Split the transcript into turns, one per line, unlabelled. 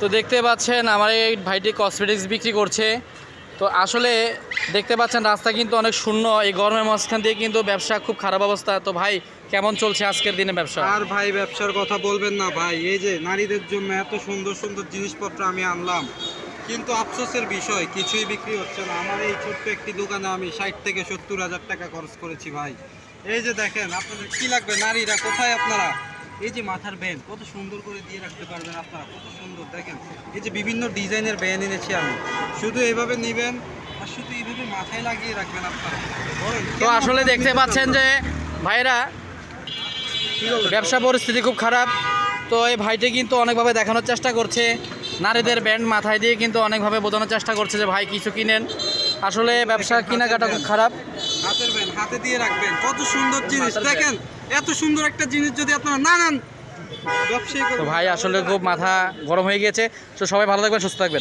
তো দেখতে পাচ্ছেন আমার এই ভাইটি কসমেটিক্স বিক্রি করছে। তো আসলে দেখতে পাচ্ছেন রাস্তা কিন্তু অনেক শূন্য, এই গরমের মাঝখান দিয়ে কিন্তু ব্যবসা খুব খারাপ অবস্থা। তো ভাই কেমন চলছে আজকের দিনে ব্যবসা?
আর ভাই ব্যবসার কথা বলবেন না ভাই, এই যে নারীদের জন্য এত সুন্দর সুন্দর জিনিসপত্র আমি আনলাম, কিন্তু আফসোসের বিষয় কিছুই বিক্রি হচ্ছে না। আমার এই ছোট্ট একটি দোকানে আমি 60 থেকে 70 হাজার টাকা খরচ করেছি ভাই। এই যে দেখেন, আপনাদের কি লাগবে? নারীরা কোথায় আপনারা? এই যে মাথার ব্যান্ড কত সুন্দর করে দিয়ে রাখতে পারবেন আপনারা, কত সুন্দর দেখেন। এই যে বিভিন্ন ডিজাইনের ব্যান্ড এনেছি আমি, শুধু এইভাবে নেবেন আর শুধু এইভাবে মাথায় লাগিয়ে রাখবেন আপনারা। বলেন,
তো
কেন
আসলে
আপনারা
দেখতে
নিতে
পাচ্ছেন
চান না?
যে ভাইরা
কি বলবেন?
ব্যবসা পরিস্থিতি খুব খারাপ। তো এই ভাইটি কিন্তু অনেকভাবে দেখানোর চেষ্টা করছে, নারীদের ব্যান্ড মাথায় দিয়ে কিন্তু অনেকভাবে বোঝানোর চেষ্টা করছে যে ভাই কিছু কিনেন। আসলে ব্যবসা কেনাকাটা খুব খারাপ।
হাতের ব্যান্ড হাতে দিয়ে রাখবেন, কত সুন্দর জিনিস দেখেন। এত সুন্দর একটা জিনিস যদি আপনারা না নেন, ব্যবসায়ী
তো ভাই আসলে খুব মাথা গরম হয়ে গিয়েছে। তো সবাই ভালো থাকবেন, সুস্থ থাকবেন।